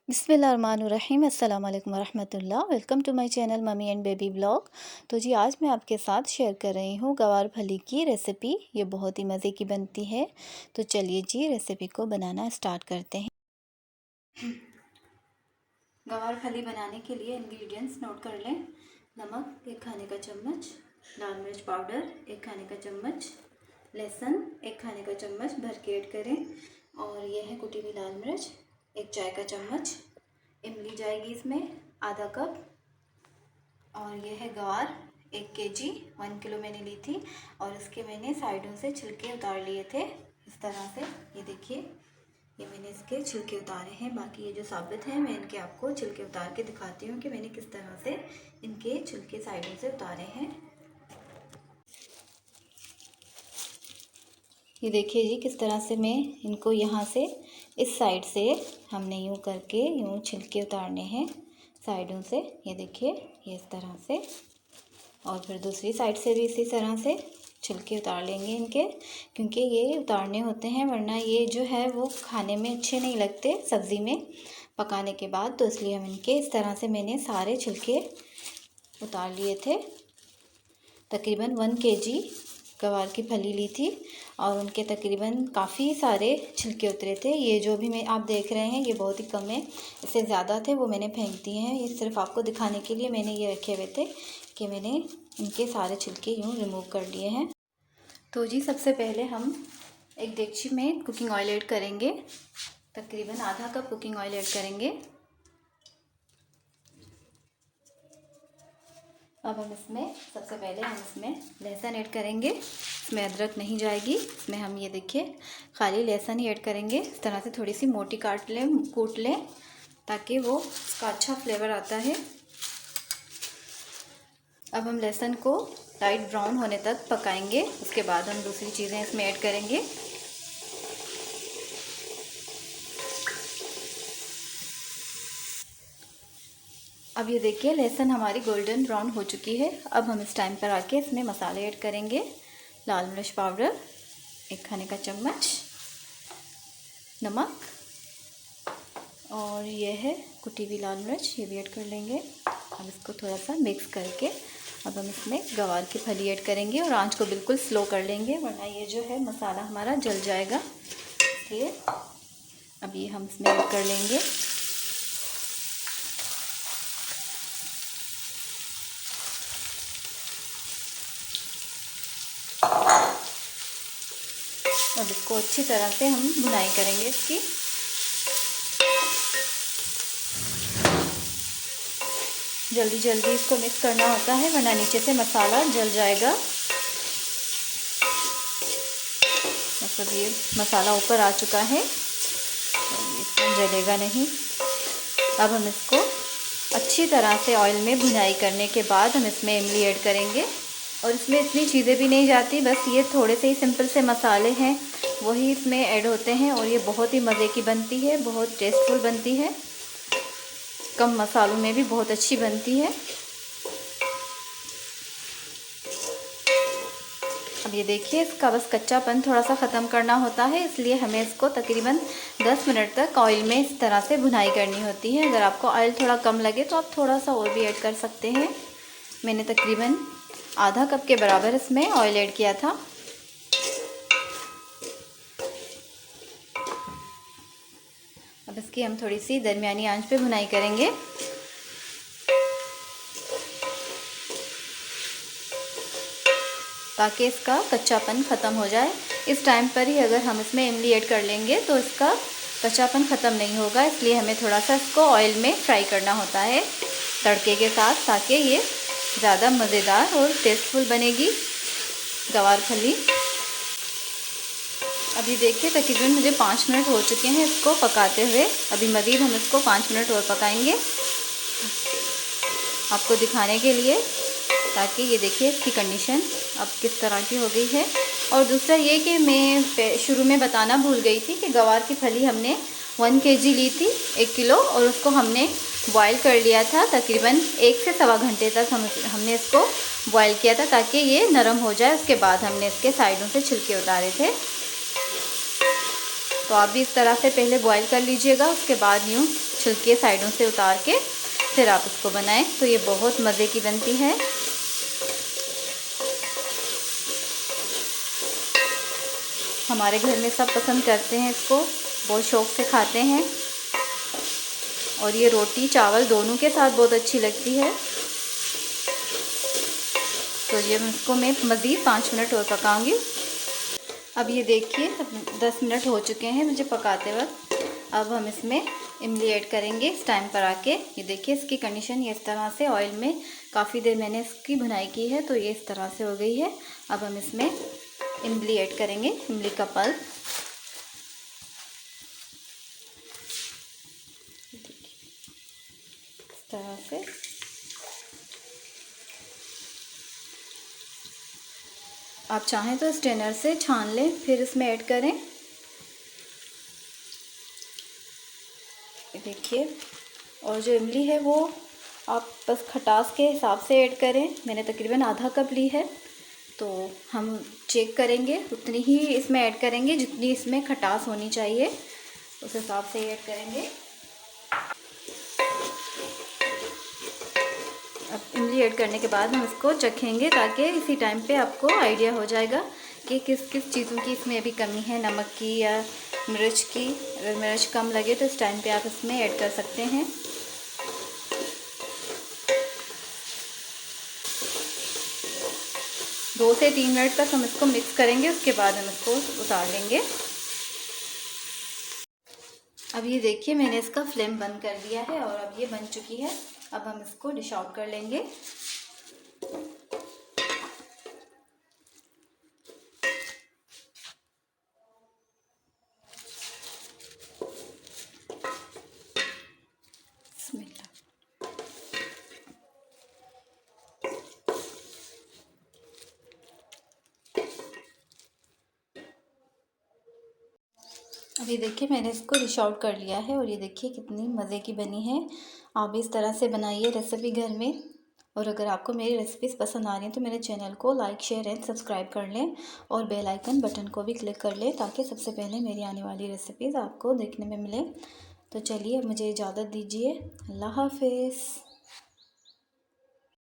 बिस्मिल्लाहिर्रहमानिर्रहीम अस्सलाम वालेकुम वरहमतुल्लाह। Welcome to my channel mummy and baby blog. तो जी आज मैं आपके साथ शेयर कर रही हूँ गवार फली की रेसिपी। ये बहुत ही मज़े की बनती है। तो चलिए जी रेसिपी को बनाना स्टार्ट करते हैं। गवार फली बनाने के लिए इंग्रेडिएंट्स नोट कर लें। नमक 1 खाने का चम्मच, लाल मिर्च पाउडर 1 खाने का चम्मच, लहसुन 1 खाने का चम्मच भर के ऐड करें। और यह है कुटी हुई लाल मिर्च 1 चाय का चम्मच। इमली जाएगी इसमें आधा कप। और यह है गवार 1 केजी 1 किलो मैंने ली थी। और इसके मैंने साइडों से छिलके उतार लिए थे इस तरह से। ये देखिए, ये मैंने इसके छिलके उतारे हैं। बाकी ये जो साबित है मैं इनके आपको छिलके उतार के दिखाती हूँ कि मैंने किस तरह से इनके छिलके साइडों से उतारे हैं। ये देखिए जी किस तरह से मैं इनको यहाँ से इस साइड से हमने यूँ करके यूँ छिलके उतारने हैं साइडों से। ये देखिए ये इस तरह से। और फिर दूसरी साइड से भी इसी तरह से छिलके उतार लेंगे इनके, क्योंकि ये उतारने होते हैं वरना ये जो है वो खाने में अच्छे नहीं लगते सब्ज़ी में पकाने के बाद। तो इसलिए हम इनके इस तरह से मैंने सारे छिलके उतार लिए थे। तकरीबन 1 केजी गवार की फली ली थी और उनके तकरीबन काफ़ी सारे छिलके उतरे थे। ये जो भी मैं आप देख रहे हैं ये बहुत ही कम है, इससे ज़्यादा थे वो मैंने फेंक दिए हैं। ये सिर्फ आपको दिखाने के लिए मैंने ये रखे हुए थे कि मैंने इनके सारे छिलके यूँ रिमूव कर लिए हैं। तो जी सबसे पहले हम एक देगची में कुकिंग ऑयल ऐड करेंगे। तकरीबन आधा कप कुकिंग ऑयल ऐड करेंगे। अब हम इसमें सबसे पहले हम इसमें लहसुन ऐड करेंगे। इसमें अदरक नहीं जाएगी, इसमें हम ये देखिए खाली लहसुन ही ऐड करेंगे। इस तरह से थोड़ी सी मोटी कूट लें ताकि वो उसका अच्छा फ्लेवर आता है। अब हम लहसुन को लाइट ब्राउन होने तक पकाएंगे, उसके बाद हम दूसरी चीज़ें इसमें ऐड करेंगे। अब ये देखिए लहसुन हमारी गोल्डन ब्राउन हो चुकी है। अब हम इस टाइम पर आके इसमें मसाले ऐड करेंगे। लाल मिर्च पाउडर 1 खाने का चम्मच, नमक, और ये है कुटी हुई लाल मिर्च, ये भी ऐड कर लेंगे। अब इसको थोड़ा सा मिक्स करके अब हम इसमें गवार की फली ऐड करेंगे और आंच को बिल्कुल स्लो कर लेंगे वरना ये जो है मसाला हमारा जल जाएगा। इसलिए अब ये हम इसमें ऐड कर लेंगे। अब इसको अच्छी तरह से हम भुनाई करेंगे इसकी। जल्दी जल्दी इसको मिक्स करना होता है वरना नीचे से मसाला जल जाएगा। मतलब ये मसाला ऊपर आ चुका है तो इसमें जलेगा नहीं। अब हम इसको अच्छी तरह से ऑयल में भुनाई करने के बाद हम इसमें इमली ऐड करेंगे। और इसमें इतनी चीज़ें भी नहीं जाती, बस ये थोड़े से ही सिंपल से मसाले हैं वही इसमें ऐड होते हैं और ये बहुत ही मज़े की बनती है, बहुत टेस्टफुल बनती है। कम मसालों में भी बहुत अच्छी बनती है। अब ये देखिए इसका बस कच्चापन थोड़ा सा ख़त्म करना होता है, इसलिए हमें इसको तकरीबन 10 मिनट तक ऑयल में इस तरह से भुनाई करनी होती है। अगर आपको ऑयल थोड़ा कम लगे तो आप थोड़ा सा और भी ऐड कर सकते हैं। मैंने तकरीबन आधा कप के बराबर इसमें ऑयल ऐड किया था। अब इसकी हम थोड़ी सी दरमियानी आंच पे भुनाई करेंगे। ताकि इसका कच्चापन ख़त्म हो जाए। इस टाइम पर ही अगर हम इसमें इमली ऐड कर लेंगे तो इसका कच्चापन ख़त्म नहीं होगा, इसलिए हमें थोड़ा सा इसको ऑयल में फ्राई करना होता है तड़के के साथ, ताकि ये ज़्यादा मज़ेदार और टेस्टफुल बनेगी गवार फली। अभी देखिए तकरीबन मुझे 5 मिनट हो चुके हैं इसको पकाते हुए। अभी मज़ीद हम इसको 5 मिनट और पकाएंगे आपको दिखाने के लिए, ताकि ये देखिए इसकी कंडीशन अब किस तरह की हो गई है। और दूसरा ये कि मैं शुरू में बताना भूल गई थी कि गवार की फली हमने 1 केजी ली थी 1 किलो, और उसको हमने बॉईल कर लिया था तकरीबन 1 से सवा घंटे तक हमने इसको बॉईल किया था ताकि ये नरम हो जाए। उसके बाद हमने इसके साइडों से छिलके उतारे थे। तो आप भी इस तरह से पहले बॉईल कर लीजिएगा, उसके बाद यूँ छिलके साइडों से उतार के फिर आप इसको बनाएं, तो ये बहुत मज़े की बनती है। हमारे घर में सब पसंद करते हैं इसको, बहुत शौक़ से खाते हैं, और ये रोटी चावल दोनों के साथ बहुत अच्छी लगती है। तो ये इसको मैं मज़ीद 5 मिनट और पकाऊंगी। अब ये देखिए 10 मिनट हो चुके हैं मुझे पकाते वक्त। अब हम इसमें इमली ऐड करेंगे इस टाइम पर आके। ये देखिए इसकी कंडीशन ये इस तरह से, ऑयल में काफ़ी देर मैंने इसकी भुनाई की है, तो ये इस तरह से हो गई है। अब हम इसमें इमली ऐड करेंगे, इमली का पल्प। इस तरह से आप चाहें तो स्ट्रेनर से छान लें, फिर इसमें ऐड करें। देखिए, और जो इमली है वो आप बस खटास के हिसाब से ऐड करें। मैंने तकरीबन आधा कप ली है, तो हम चेक करेंगे, उतनी ही इसमें ऐड करेंगे जितनी इसमें खटास होनी चाहिए, उस हिसाब से ऐड करेंगे। अब इमली ऐड करने के बाद हम इसको चखेंगे, ताकि इसी टाइम पे आपको आइडिया हो जाएगा कि किस किस चीज़ों की इसमें अभी कमी है, नमक की या मिर्च की। अगर मिर्च कम लगे तो इस टाइम पे आप इसमें ऐड कर सकते हैं। दो से 3 मिनट तक हम इसको मिक्स करेंगे, उसके बाद हम इसको उतार लेंगे। अब ये देखिए मैंने इसका फ्लेम बंद कर दिया है और अब ये बन चुकी है। अब हम इसको डिश आउट कर लेंगे। अभी देखिए मैंने इसको डिश आउट कर लिया है और ये देखिए कितनी मज़े की बनी है। आप भी इस तरह से बनाइए रेसिपी घर में। और अगर आपको मेरी रेसिपीज़ पसंद आ रही हैं तो मेरे चैनल को लाइक शेयर एंड सब्सक्राइब कर लें और बेल आइकन बटन को भी क्लिक कर लें, ताकि सबसे पहले मेरी आने वाली रेसिपीज़ आपको देखने में मिले। तो चलिए अब मुझे इजाज़त दीजिए। अल्लाह हाफिज़।